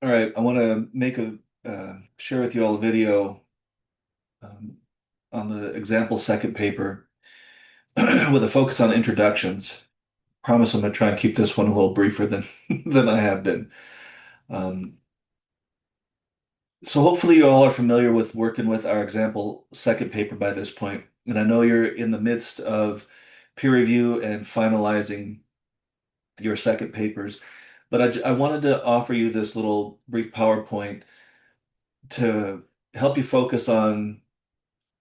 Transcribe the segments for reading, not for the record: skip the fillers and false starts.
All right, I want to make a share with you all a video um, on the example second paper with a focus on introductions. Promise I'm going to try and keep this one a little briefer than than I have been. Um, so hopefully you all are familiar with working with our example second paper by this point, and I know you're in the midst of peer review and finalizing your second papers, but I wanted to offer you this little brief PowerPoint to help you focus on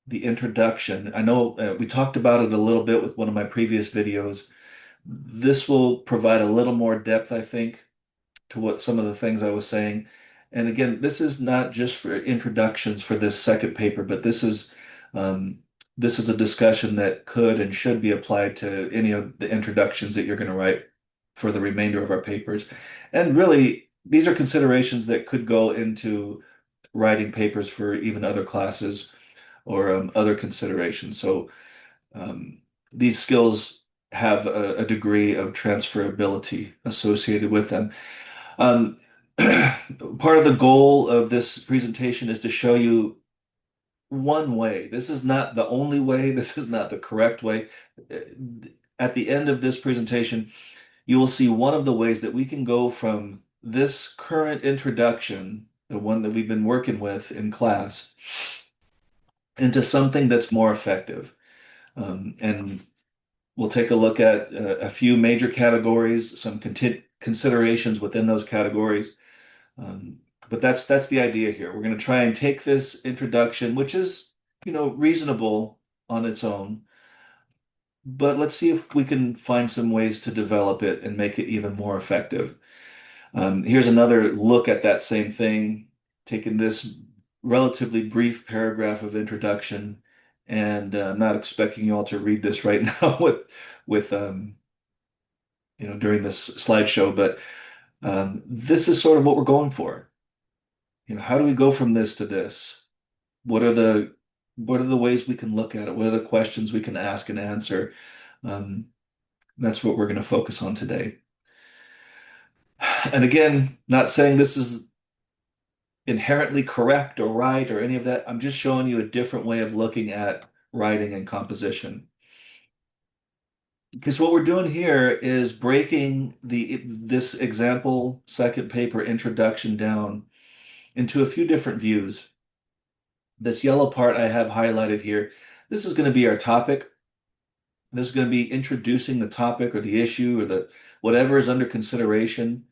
the introduction. I know we talked about it a little bit with one of my previous videos. This will provide a little more depth, I think, to what some of the things I was saying. And again, this is not just for introductions for this second paper, but um, this is a discussion that could and should be applied to any of the introductions that you're going to write for the remainder of our papers. And really, these are considerations that could go into writing papers for even other classes or other considerations. So these skills have a degree of transferability associated with them. Um, Part of the goal of this presentation is to show you one way. This is not the only way. This is not the correct way. At the end of this presentation, you will see one of the ways that we can go from this current introduction, the one that we've been working with in class, into something that's more effective. And we'll take a look at a few major categories, some considerations within those categories. Um, but that's the idea here. We're going to try and take this introduction, which is, reasonable on its own, but let's see if we can find some ways to develop it and make it even more effective. Here's another look at that same thing, taking this relatively brief paragraph of introduction, and I'm not expecting you all to read this right now with during this slideshow, but this is sort of what we're going for. How do we go from this to this? What are the what are the ways we can look at it? What are the questions we can ask and answer? Um, that's what we're going to focus on today. And again, not saying this is inherently correct or right or any of that. I'm just showing you a different way of looking at writing and composition. Because what we're doing here is breaking this example second paper introduction down into a few different views. This yellow part I have highlighted here, this is going to be our topic. This is going to be introducing the topic or the issue or the whatever is under consideration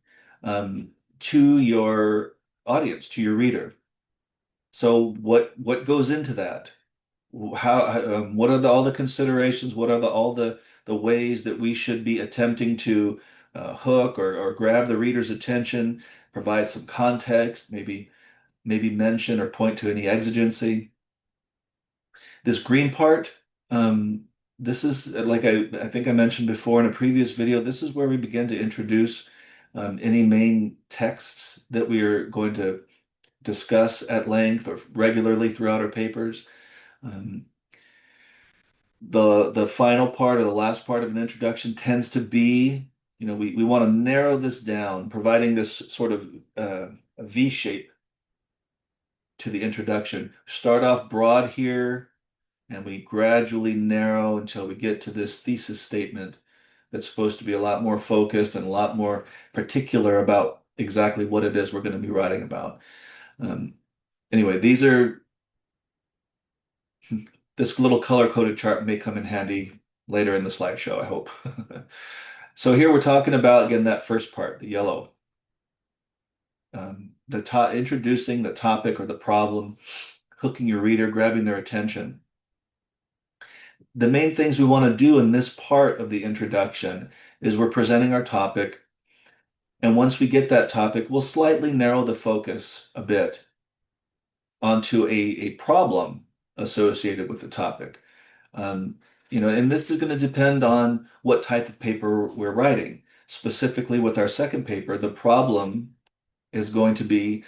to your audience, to your reader. So what goes into that? What are all the considerations? What are all the ways that we should be attempting to hook or grab the reader's attention, provide some context, maybe mention or point to any exigency. This green part, this is like I think I mentioned before in a previous video, this is where we begin to introduce any main texts that we are going to discuss at length or regularly throughout our papers. Um, the final part or the last part of an introduction tends to be, we want to narrow this down, providing this sort of a V shape to the introduction. Start off broad here, and we gradually narrow until we get to this thesis statement that's supposed to be a lot more focused and a lot more particular about exactly what it is we're going to be writing about. Um, anyway, this little color-coded chart may come in handy later in the slideshow, I hope. So here we're talking about, again, that first part, the yellow. Introducing the topic or the problem, hooking your reader, grabbing their attention. The main things we want to do in this part of the introduction is we're presenting our topic, and once we get that topic, we'll slightly narrow the focus a bit onto a problem associated with the topic. Um, and this is going to depend on what type of paper we're writing. Specifically with our second paper, the problem is going to be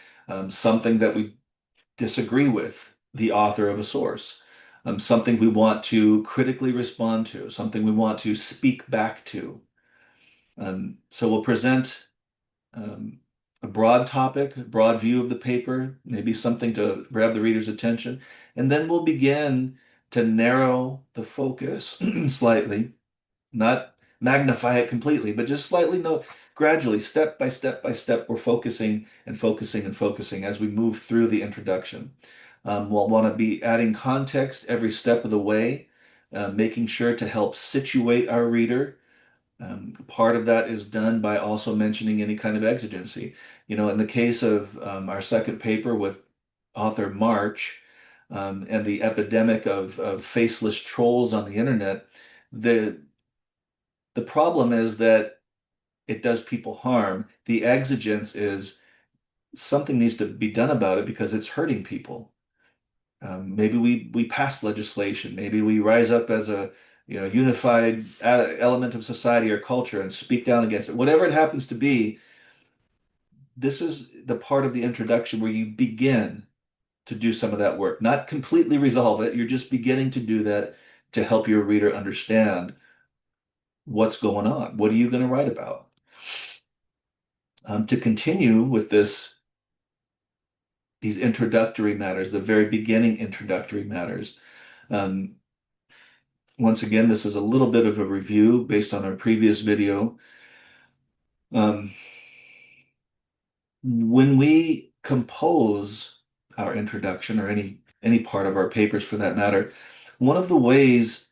something that we disagree with the author of a source, something we want to critically respond to, something we want to speak back to. So we'll present um, a broad topic, a broad view of the paper, maybe something to grab the reader's attention, and then we'll begin to narrow the focus slightly, not magnify it completely, but just slightly no, gradually, step by step, we're focusing and focusing and focusing as we move through the introduction. We'll want to be adding context every step of the way, making sure to help situate our reader. Part of that is done by also mentioning any kind of exigency. In the case of our second paper with author March, and the epidemic of faceless trolls on the internet, the the problem is that it does people harm. The exigence is something needs to be done about it because it's hurting people. Maybe we pass legislation. Maybe we rise up as a unified element of society or culture and speak down against it. Whatever it happens to be, this is the part of the introduction where you begin to do some of that work. Not completely resolve it. You're just beginning to do that to help your reader understand what's going on. What are you going to write about? To continue with these introductory matters, the very beginning introductory matters. Um, Once again, this is a little bit of a review based on our previous video. Um, when we compose our introduction or any part of our papers for that matter, one of the ways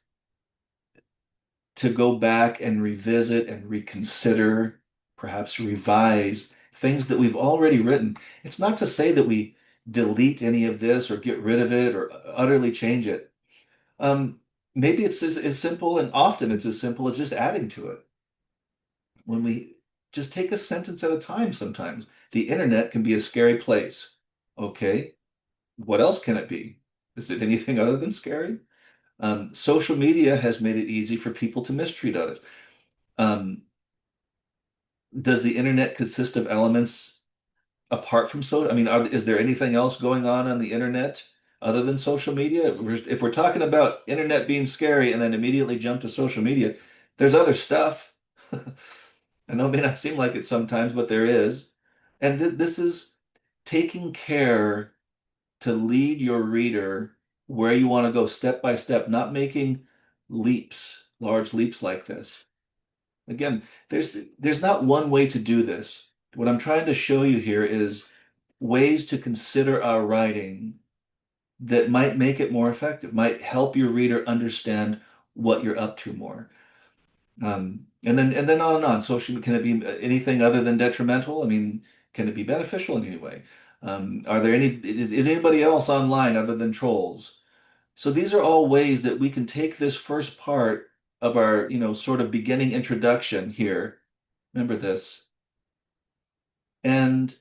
to go back and revisit and reconsider, perhaps revise things that we've already written. It's not to say that we delete any of this or get rid of it or utterly change it. Um, Maybe it's as simple, and often it's as simple as just adding to it. When we just take a sentence at a time, sometimes the internet can be a scary place. Okay, what else can it be? Is it anything other than scary? Social media has made it easy for people to mistreat others. Um, does the internet consist of elements apart from social? I mean, is there anything else going on the internet other than social media? If we're talking about internet being scary and then immediately jump to social media, there's other stuff. I know it may not seem like it sometimes, but there is. And th this is taking care to lead your reader where you want to go step by step, not making leaps, large leaps like this. Again, there's not one way to do this. What I'm trying to show you here is ways to consider our writing that might make it more effective, might help your reader understand what you're up to more. And then on and on. Social, can it be anything other than detrimental? I mean, can it be beneficial in any way? Are there is anybody else online other than trolls? So these are all ways that we can take this first part of our, sort of beginning introduction here. Remember this. And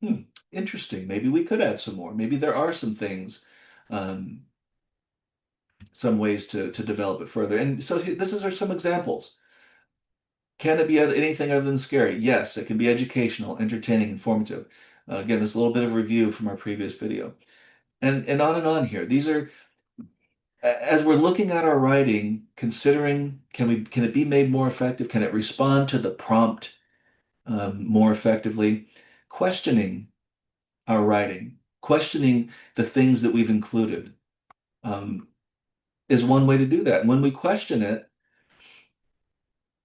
hmm, interesting. Maybe we could add some more. Maybe there are some things, um, some ways to develop it further. And so this are some examples. Can it be anything other than scary? Yes, it can be educational, entertaining, informative. Again, this little bit of review from our previous video. And on here. These are as we're looking at our writing, considering can it be made more effective? Can it respond to the prompt more effectively? Questioning our writing, questioning the things that we've included um, is one way to do that. And when we question it,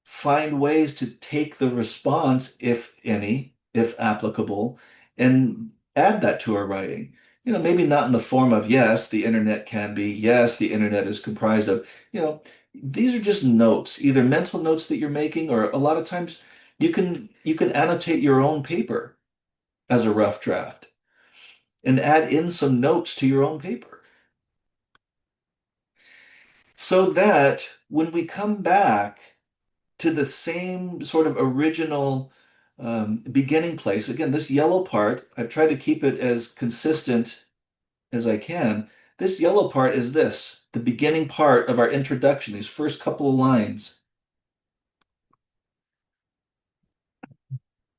find ways to take the response, if any, if applicable, and add that to our writing. Maybe not in the form of, yes, the internet can be, yes, the internet is comprised of, these are just notes, either mental notes that you're making, or a lot of times you can annotate your own paper as a rough draft and add in some notes to your own paper. So that when we come back to the same sort of original beginning place. Again, this yellow part, I've tried to keep it as consistent as I can. This yellow part is the beginning part of our introduction, these first couple of lines.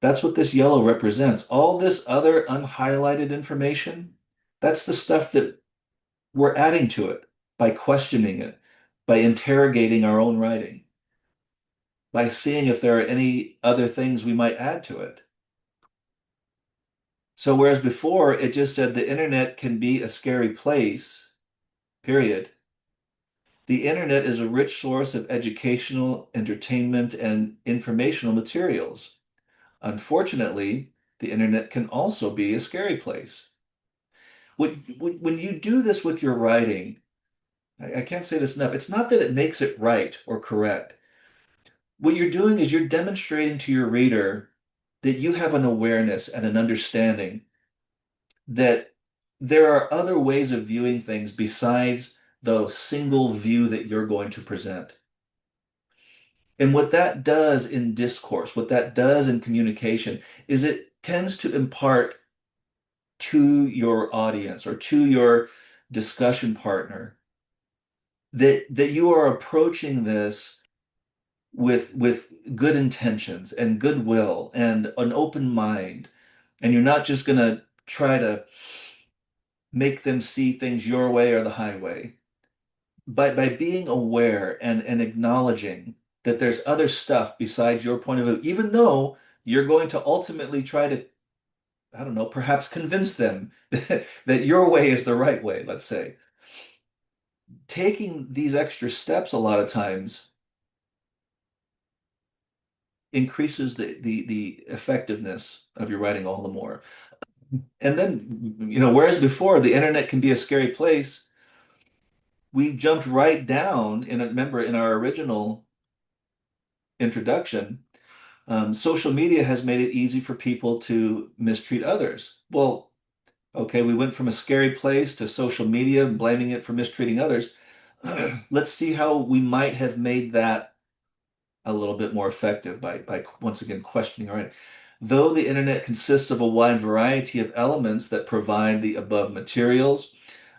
That's what this yellow represents. All this other unhighlighted information, that's the stuff that we're adding to it by questioning it, by interrogating our own writing, by seeing if there are any other things we might add to it. So whereas before it just said the internet can be a scary place, period. The internet is a rich source of educational, entertainment, and informational materials. Unfortunately, the internet can also be a scary place. When you do this with your writing, I can't say this enough, it's not that it makes it right or correct. What you're doing is you're demonstrating to your reader that you have an awareness and an understanding that there are other ways of viewing things besides the single view that you're going to present. And what that does in discourse, what that does in communication, is it tends to impart to your audience or to your discussion partner that you are approaching this with good intentions and goodwill and an open mind, and you're not just going to try to make them see things your way or the highway. By being aware and acknowledging that there's other stuff besides your point of view, even though you're going to ultimately try to, I don't know, perhaps convince them that your way is the right way, let's say. Taking these extra steps a lot of times increases the effectiveness of your writing all the more. And then, whereas before the internet can be a scary place, we jumped right down remember in our original introduction, social media has made it easy for people to mistreat others. Well, okay, we went from a scary place to social media blaming it for mistreating others. Let's see how we might have made that a little bit more effective by once again questioning, all right, though the internet consists of a wide variety of elements that provide the above materials,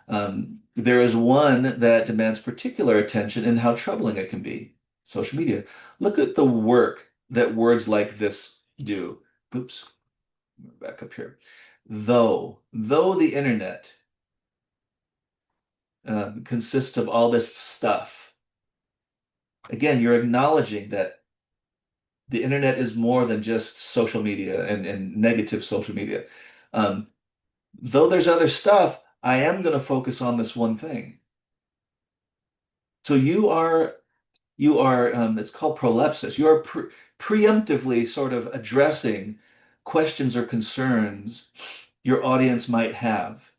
there is one that demands particular attention and how troubling it can be. Social media. Look at the work that words like this do. Oops, back up here. Though the internet consists of all this stuff, again, you're acknowledging that the internet is more than just social media and negative social media. Um, though there's other stuff, I am going to focus on this one thing. So it's called prolepsis. You are preemptively sort of addressing questions or concerns your audience might have.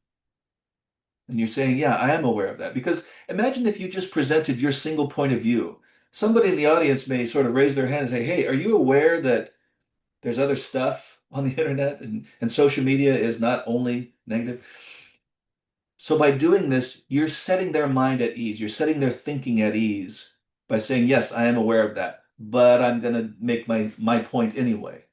And you're saying, yeah, I am aware of that. Because imagine if you just presented your single point of view. Somebody in the audience may sort of raise their hand and say, hey, are you aware that there's other stuff on the internet and social media is not only negative? So by doing this, you're setting their mind at ease. You're setting their thinking at ease by saying, yes, I am aware of that, but I'm going to make my point anyway.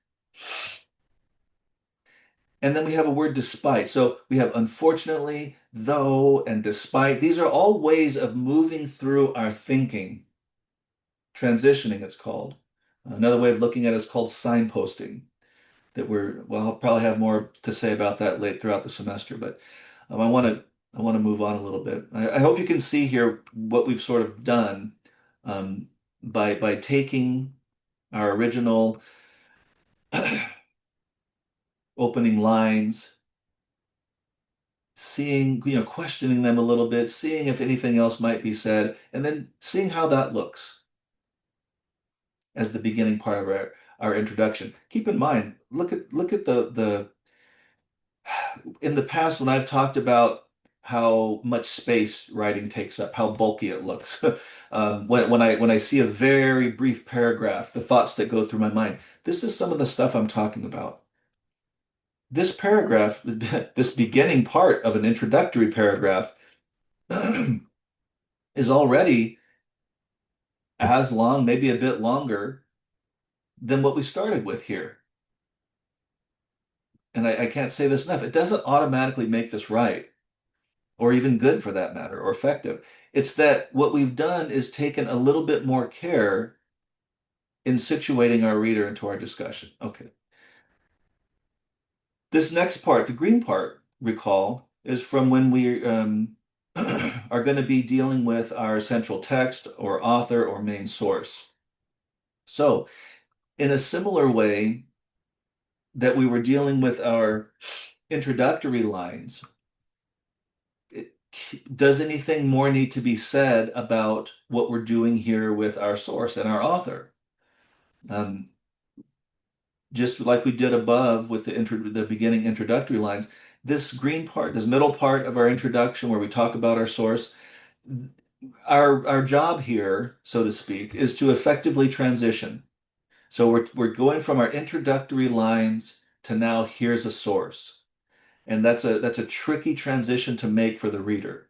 And then we have a word despite. So we have unfortunately, though, and despite. These are all ways of moving through our thinking. Transitioning, it's called. Another way of looking at it is called signposting. Well, I'll probably have more to say about that late throughout the semester, but I want to move on a little bit. I hope you can see here what we've sort of done um, by taking our original opening lines, seeing, questioning them a little bit, seeing if anything else might be said, and then seeing how that looks as the beginning part of our introduction. Keep in mind, look at the in the past when I've talked about how much space writing takes up, how bulky it looks. When I see a very brief paragraph, the thoughts that go through my mind, this is some of the stuff I'm talking about. This paragraph, this beginning part of an introductory paragraph, is already as long, maybe a bit longer than what we started with here. And I can't say this enough. It doesn't automatically make this right, or even good for that matter, or effective. It's that what we've done is taken a little bit more care in situating our reader into our discussion. Okay. This next part, the green part, recall, is from when we are going to be dealing with our central text or author or main source. So, in a similar way that we were dealing with our introductory lines, it, does anything more need to be said about what we're doing here with our source and our author? Um, just like we did above with the beginning introductory lines, this green part, this middle part of our introduction where we talk about our source, our job here, so to speak, is to effectively transition. So we're going from our introductory lines to now here's a source. And that's a tricky transition to make for the reader.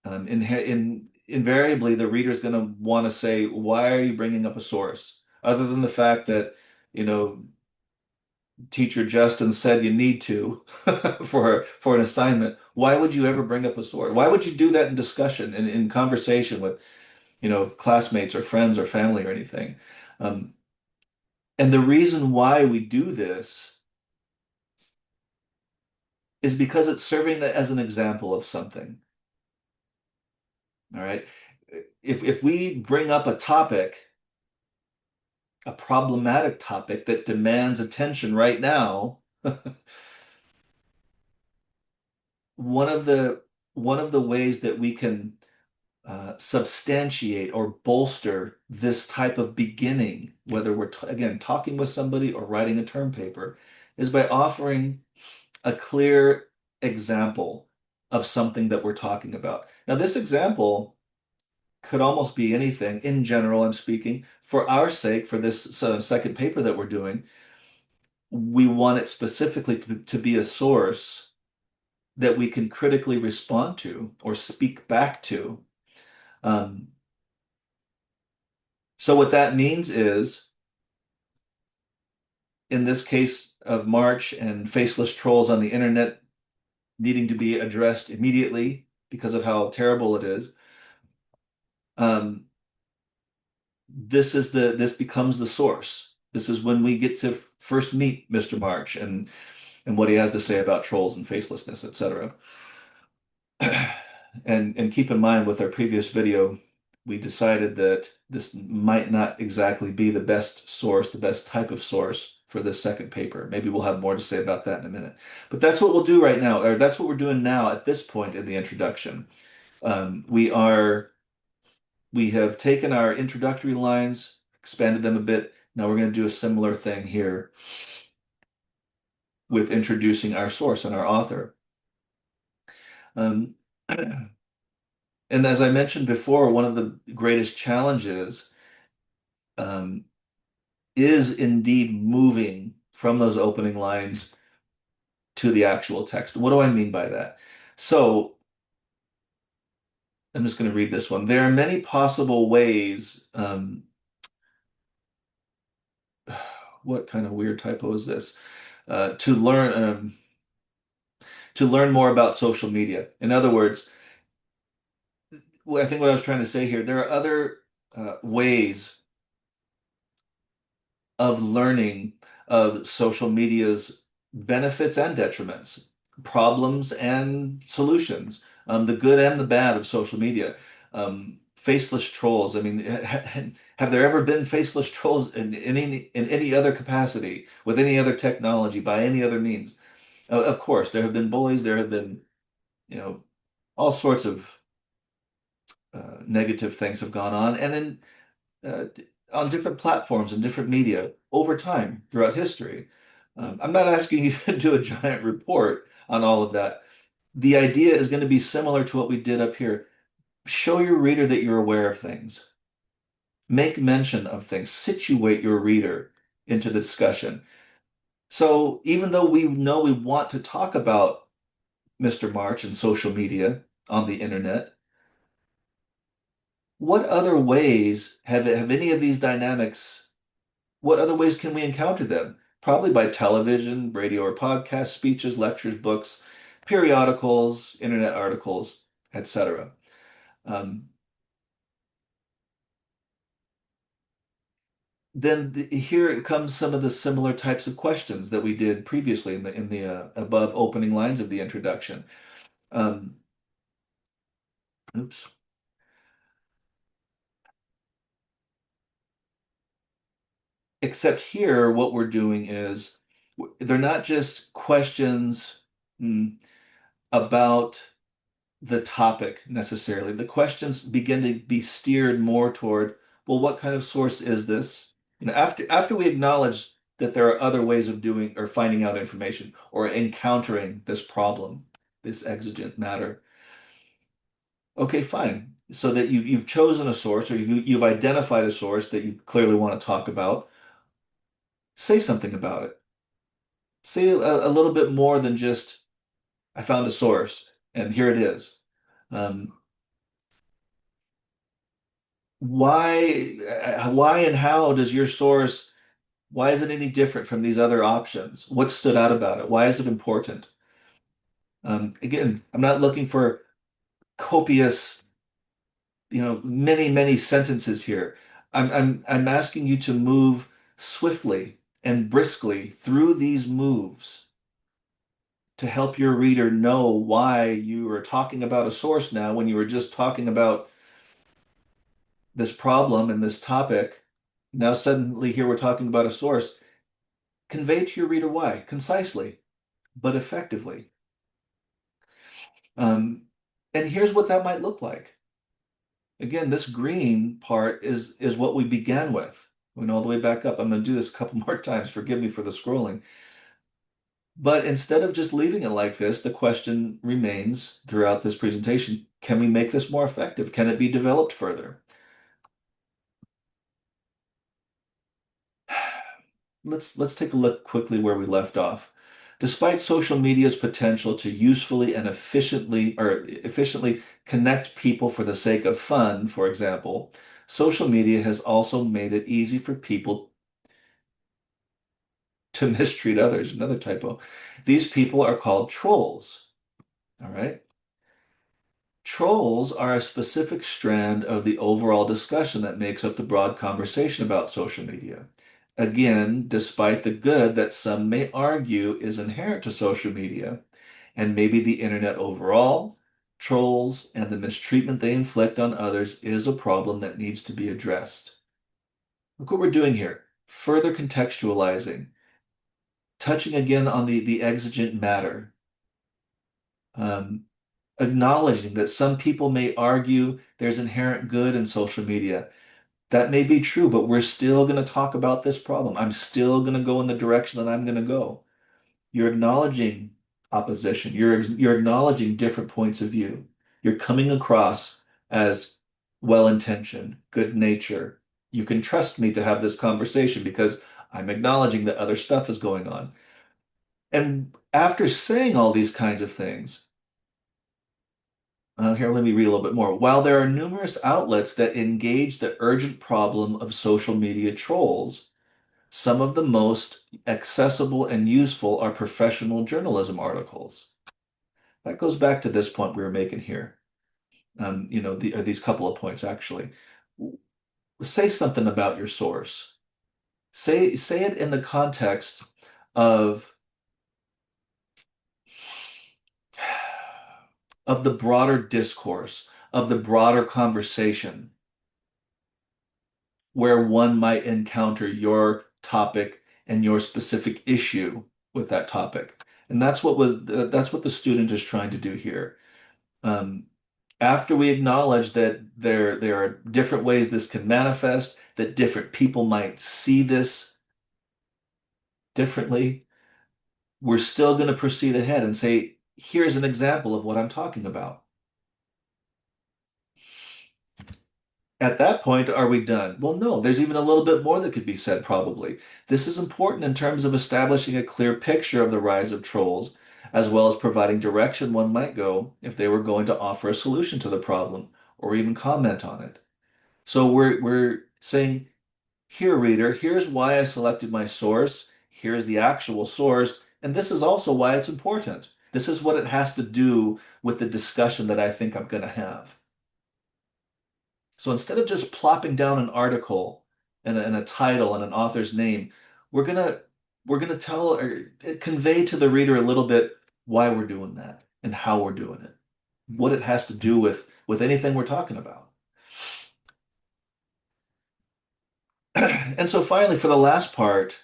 Invariably, the reader's going to want to say, why are you bringing up a source? Other than the fact that, you know, teacher Justin said you need to for an assignment. Why would you ever bring up a source? Why would you do that in discussion in conversation with, classmates or friends or family or anything? Um, and the reason why we do this is because it's serving as an example of something. All right. If we bring up a topic, a problematic topic that demands attention right now, one of the one of the ways that we can substantiate or bolster this type of beginning, whether we're again talking with somebody or writing a term paper, is by offering a clear example of something that we're talking about. Now, this example could almost be anything in general, I'm speaking. For our sake, for this second paper that we're doing, we want it specifically to be a source that we can critically respond to or speak back to. Um, so what that means is, in this case of March and faceless trolls on the internet needing to be addressed immediately because of how terrible it is, um, this becomes the source. This is when we get to first meet Mr. March and what he has to say about trolls and facelessness, etc. And keep in mind with our previous video, we decided that this might not exactly be the best source, the best type of source for this second paper. Maybe we'll have more to say about that in a minute. But that's what we'll do right now, or that's what we're doing now at this point in the introduction. We have taken our introductory lines, expanded them a bit. Now we're going to do a similar thing here with introducing our source and our author. Um, and as I mentioned before, one of the greatest challenges um, is indeed moving from those opening lines to the actual text. What do I mean by that? So I'm just going to read this one. There are many possible ways. What kind of weird typo is this? To learn more about social media. In other words, I think what I was trying to say here, there are other ways of learning of social media's benefits and detriments, problems and solutions, the good and the bad of social media. Faceless trolls. I mean, have there ever been faceless trolls in any other capacity with any other technology by any other means? Of course, there have been bullies. There have been, you know, all sorts of negative things have gone on, and then uh, on different platforms and different media over time throughout history. I'm not asking you to do a giant report on all of that. The idea is going to be similar to what we did up here. Show your reader that you're aware of things. Make mention of things. Situate your reader into the discussion. So even though we know we want to talk about Mr. March and social media on the internet, what other ways have any of these dynamics what other ways can we encounter them? Probably by television, radio or podcast, speeches, lectures, books, periodicals, internet articles, etc. Um, here comes some of the similar types of questions that we did previously in the above opening lines of the introduction. Um, oops. Except here, what we're doing is they're not just questions about the topic necessarily. The questions begin to be steered more toward, well, what kind of source is this? After we acknowledge that there are other ways of doing or finding out information or encountering this problem, this exigent matter. Okay, fine. So that you've chosen a source or you've identified a source that you clearly want to talk about. Say something about it. Say a little bit more than just, I found a source and here it is. Um, why and how does your source, why is it any different from these other options? What stood out about it? Why is it important? Again, I'm not looking for copious, many sentences here. I'm asking you to move swiftly and briskly through these moves to help your reader know why you are talking about a source now when you were just talking about this problem and this topic. Now suddenly here we're talking about a source. Convey to your reader why, concisely, but effectively. Um, and here's what that might look like. Again, this green part is what we began with. We know all the way back up. I'm going to do this a couple more times. Forgive me for the scrolling. But instead of just leaving it like this, the question remains throughout this presentation, can we make this more effective? Can it be developed further? Let's take a look quickly where we left off. Despite social media's potential to usefully and efficiently connect people for the sake of fun, for example, social media has also made it easy for people to mistreat others. Another typo. These people are called trolls. All right. Trolls are a specific strand of the overall discussion that makes up the broad conversation about social media. Again, despite the good that some may argue is inherent to social media, and maybe the internet overall, trolls and the mistreatment they inflict on others is a problem that needs to be addressed. Look what we're doing here. Further contextualizing, touching again on the exigent matter. Um, Acknowledging that some people may argue there's inherent good in social media. That may be true, but we're still going to talk about this problem. I'm still going to go in the direction that I'm going to go. You're acknowledging opposition. You're acknowledging different points of view. You're coming across as well-intentioned, good nature. You can trust me to have this conversation because I'm acknowledging that other stuff is going on. And after saying all these kinds of things, here, let me read a little bit more. While there are numerous outlets that engage the urgent problem of social media trolls, some of the most accessible and useful are professional journalism articles. That goes back to this point we were making here. These couple of points actually. Say something about your source. Say it in the context of the broader discourse, of the broader conversation where one might encounter your topic and your specific issue with that topic. And that's what the student is trying to do here. Um, After we acknowledge that there are different ways this can manifest, that different people might see this differently, we're still going to proceed ahead and say, here's an example of what I'm talking about. At that point, are we done? Well, no, there's even a little bit more that could be said, probably. This is important in terms of establishing a clear picture of the rise of trolls, as well as providing direction one might go if they were going to offer a solution to the problem or even comment on it. So we're saying, here, reader, here's why I selected my source, here's the actual source, and this is also why it's important. This is what it has to do with the discussion that I think I'm going to have. So instead of just plopping down an article and a title and an author's name, we're gonna we're gonna tell or convey to the reader a little bit why we're doing that and how we're doing it, what it has to do with anything we're talking about. And so finally, for the last part,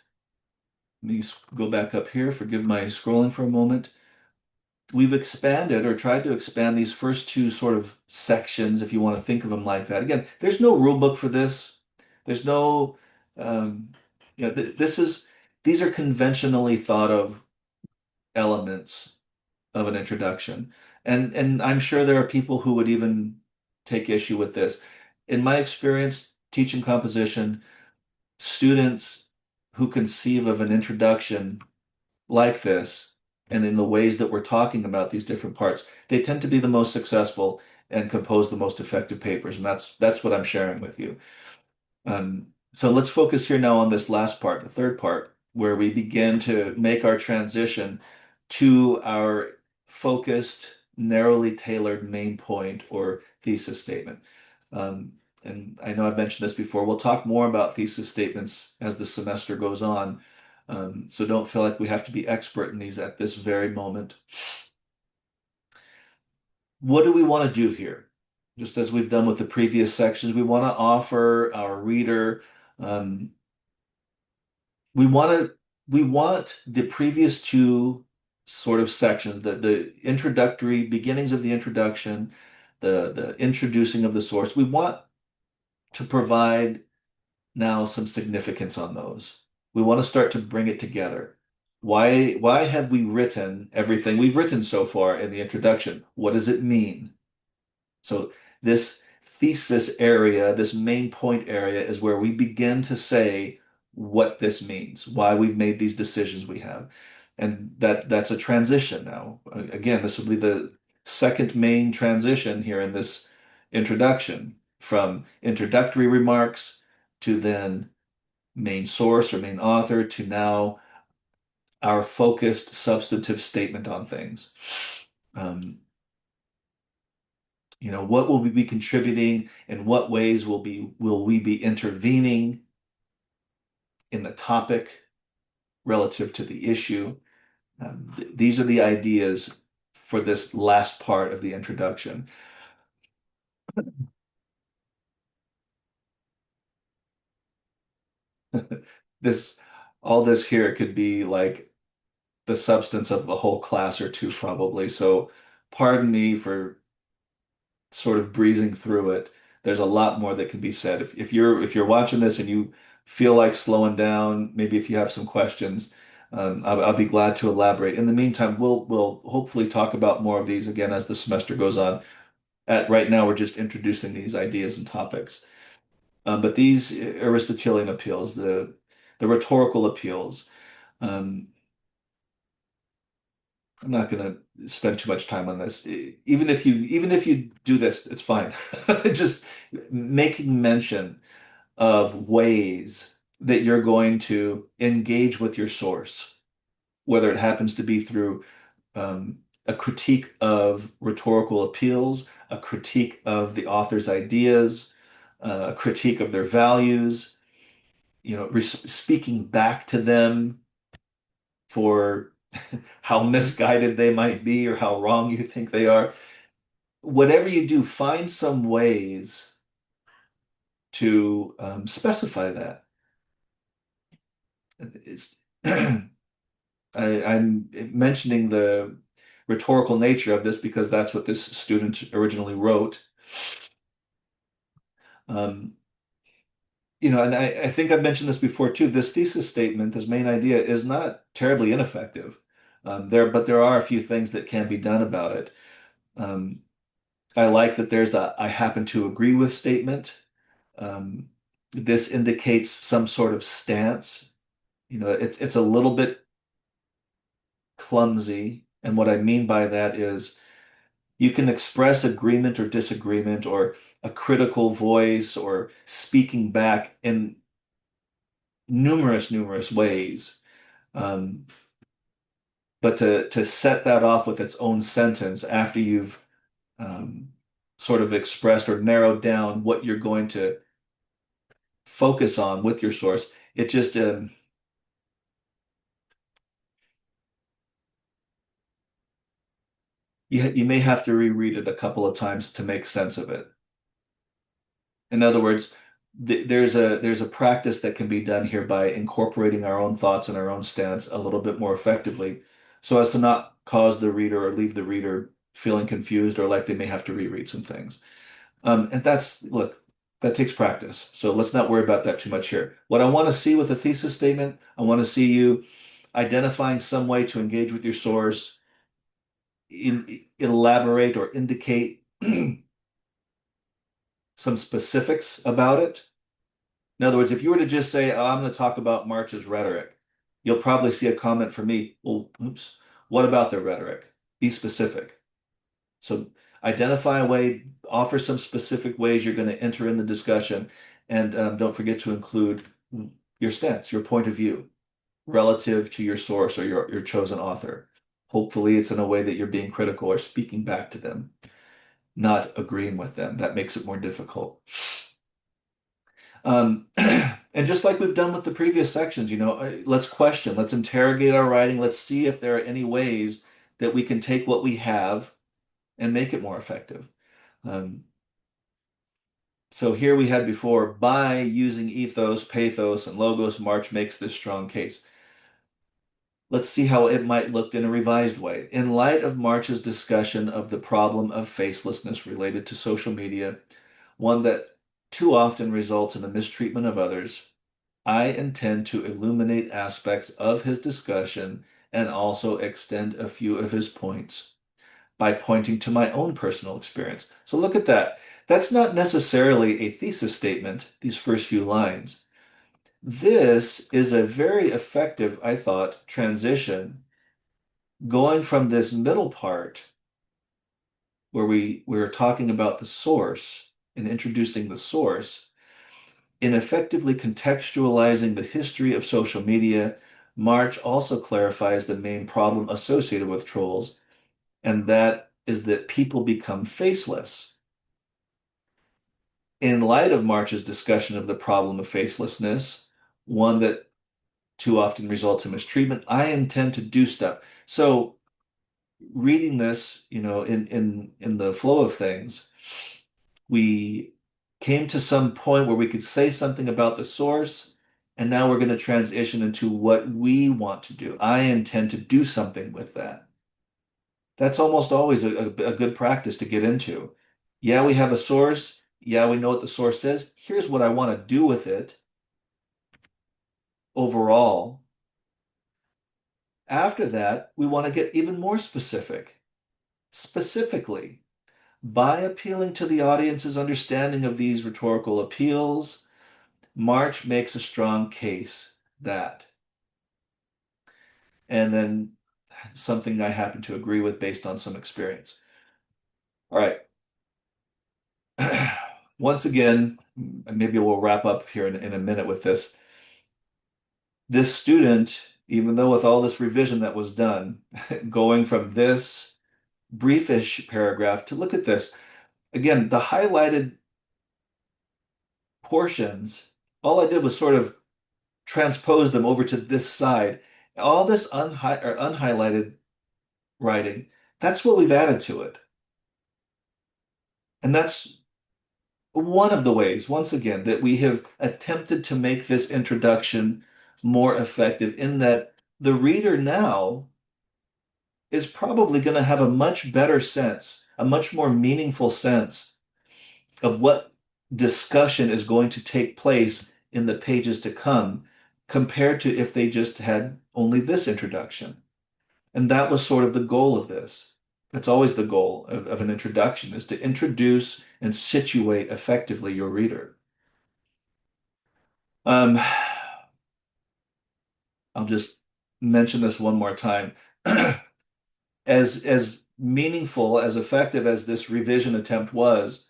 Let me go back up here. Forgive my scrolling for a moment. We've expanded or tried to expand these first two sort of sections, if you want to think of them like that. Again, there's no rule book for this. There's no, um, this is, these are conventionally thought of elements of an introduction. And I'm sure there are people who would even take issue with this. In my experience teaching composition, students who conceive of an introduction like this, and in the ways that we're talking about these different parts, they tend to be the most successful and compose the most effective papers. And that's what I'm sharing with you. So let's focus here now on this last part, the third part, where we begin to make our transition to our focused, narrowly tailored main point or thesis statement. Um, and I know I've mentioned this before. We'll talk more about thesis statements as the semester goes on. So don't feel like we have to be expert in these at this very moment. What do we want to do here? Just as we've done with the previous sections, we want to offer our reader um, we want the previous two sort of sections, the introductory beginnings of the introduction, the introducing of the source. We want to provide now some significance on those. We want to start to bring it together. Why have we written everything we've written so far in the introduction? What does it mean? So this thesis area, this main point area, is where we begin to say what this means, why we've made these decisions we have. And that's a transition now. Again, this will be the second main transition here in this introduction from introductory remarks to then main source or main author to now our focused substantive statement on things. Um, what will we be contributing? In what ways will we be intervening in the topic relative to the issue? These are the ideas for this last part of the introduction. This, all this here could be like the substance of a whole class or two, probably. So pardon me for sort of breezing through it. There's a lot more that can be said. If you're watching this and you feel like slowing down, maybe if you have some questions, I'll be glad to elaborate. In the meantime, we'll hopefully talk about more of these again as the semester goes on. At right now, we're just introducing these ideas and topics. But these Aristotelian appeals, the rhetorical appeals, um, I'm not going to spend too much time on this. Even if you do this, it's fine. Just making mention of ways that you're going to engage with your source, whether it happens to be through a critique of rhetorical appeals, a critique of the author's ideas, a critique of their values, speaking back to them for how misguided they might be or how wrong you think they are. Whatever you do, find some ways to specify that. It's I'm mentioning the rhetorical nature of this because that's what this student originally wrote. Um, and I think I've mentioned this before too. This thesis statement, this main idea, is not terribly ineffective. But there are a few things that can be done about it. Um, I like that there's a I happen to agree with statement. Um, this indicates some sort of stance. It's a little bit clumsy, and what I mean by that is you can express agreement or disagreement or a critical voice or speaking back in numerous ways. Um, but to set that off with its own sentence after you've um, sort of expressed or narrowed down what you're going to focus on with your source, it just you may have to reread it a couple of times to make sense of it. In other words, there's a practice that can be done here by incorporating our own thoughts and our own stance a little bit more effectively, so as to not cause the reader or leave the reader feeling confused or like they may have to reread some things. And look, that takes practice. So let's not worry about that too much here. What I want to see with a thesis statement, I want to see you identifying some way to engage with your source, elaborate or indicate some specifics about it. In other words, if you were to just say, oh, I'm going to talk about March's rhetoric, you'll probably see a comment from me. Well, oops, what about their rhetoric? Be specific. So identify a way, offer some specific ways you're going to enter in the discussion, and don't forget to include your stance, your point of view relative to your source or your chosen author. Hopefully, it's in a way that you're being critical or speaking back to them, not agreeing with them. That makes it more difficult. And just like we've done with the previous sections, let's question, let's interrogate our writing, let's see if there are any ways that we can take what we have and make it more effective. Um, so here we had before, by using ethos, pathos, and logos, March makes this strong case. Let's see how it might look in a revised way. In light of March's discussion of the problem of facelessness related to social media, one that too often results in the mistreatment of others, I intend to illuminate aspects of his discussion and also extend a few of his points by pointing to my own personal experience. So look at that. That's not necessarily a thesis statement, these first few lines. This is a very effective, I thought, transition going from this middle part where we're talking about the source and introducing the source in effectively contextualizing the history of social media. March also clarifies the main problem associated with trolls, and that is that people become faceless. In light of March's discussion of the problem of facelessness, one that too often results in mistreatment, I intend to do stuff. So reading this, in the flow of things, we came to some point where we could say something about the source, and now we're going to transition into what we want to do. I intend to do something with that. That's almost always a good practice to get into. Yeah, we have a source. Yeah, we know what the source says. Here's what I want to do with it overall. After that, we want to get even more specific. Specifically, by appealing to the audience's understanding of these rhetorical appeals, March makes a strong case that, and then something I happen to agree with based on some experience. All right. Once again, maybe we'll wrap up here in a minute with this. This student, even though with all this revision that was done, going from this briefish paragraph to look at this, again, the highlighted portions, all I did was sort of transpose them over to this side. All this unhighlighted writing, that's what we've added to it. And that's one of the ways, once again, that we have attempted to make this introduction more effective in that the reader now is probably going to have a much better sense, a much more meaningful sense of what discussion is going to take place in the pages to come compared to if they just had only this introduction. And that was sort of the goal of this. That's always the goal of an introduction, is to introduce and situate effectively your reader. Um, I'll just mention this one more time. As meaningful, as effective as this revision attempt was,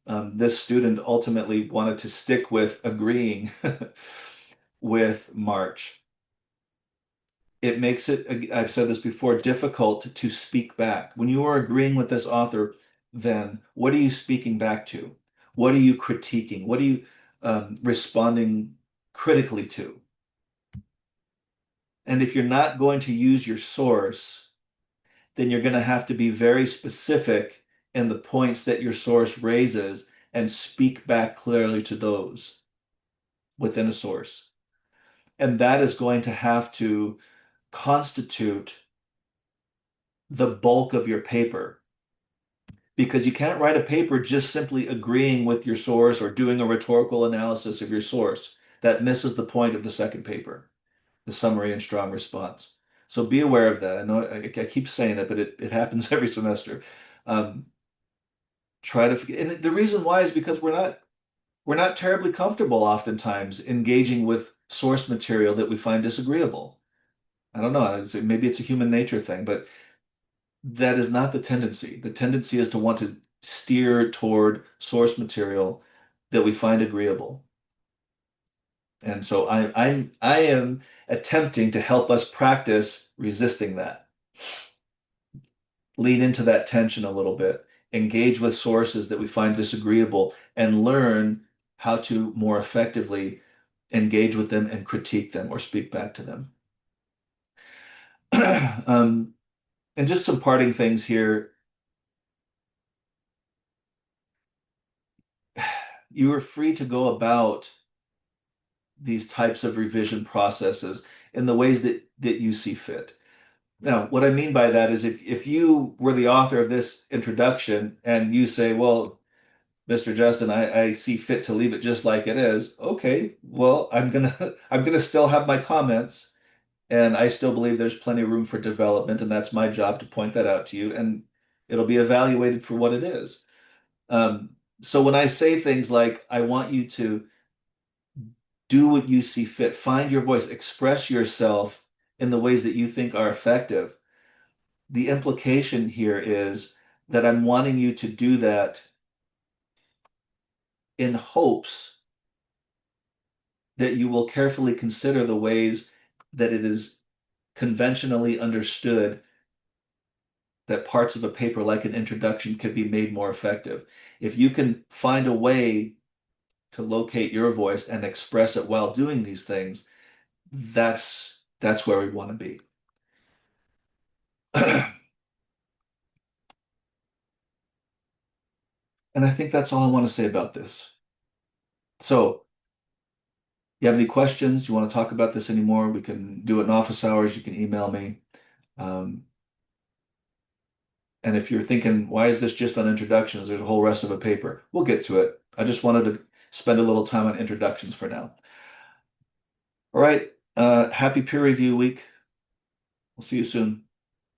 this student ultimately wanted to stick with agreeing with March. It makes it, I've said this before, difficult to speak back. When you are agreeing with this author, then what are you speaking back to? What are you critiquing? What are you responding critically to? And if you're not going to use your source, then you're going to have to be very specific in the points that your source raises and speak back clearly to those within a source. And that is going to have to constitute the bulk of your paper because you can't write a paper just simply agreeing with your source or doing a rhetorical analysis of your source. That misses the point of the second paper, the summary and strong response. So be aware of that. I know I keep saying it, but it happens every semester. Um, Try to, and the reason why is because we're not terribly comfortable oftentimes engaging with source material that we find disagreeable. I don't know. Maybe it's a human nature thing, but that is not the tendency. The tendency is to want to steer toward source material that we find agreeable. And so I am attempting to help us practice resisting that. Lean into that tension a little bit, engage with sources that we find disagreeable, and learn how to more effectively engage with them and critique them or speak back to them. Um, and just some parting things here. You are free to go about these types of revision processes in the ways that you see fit. Now, what I mean by that is if you were the author of this introduction and you say, well, Mr. Justin, I see fit to leave it just like it is. Okay, well, I'm gonna still have my comments, and I still believe there's plenty of room for development, and that's my job to point that out to you, and it'll be evaluated for what it is. Um, so when I say things like, I want you to do what you see fit, find your voice, express yourself in the ways that you think are effective, the implication here is that I'm wanting you to do that in hopes that you will carefully consider the ways that it is conventionally understood that parts of a paper, like an introduction, can be made more effective. If you can find a way to locate your voice and express it while doing these things, that's where we want to be. And I think that's all I want to say about this. So, you have any questions? You want to talk about this anymore? We can do it in office hours. You can email me. Um, and if you're thinking, why is this just on introductions? There's a whole rest of a paper. We'll get to it. I just wanted to spend a little time on introductions for now. All right. Happy peer review week. We'll see you soon.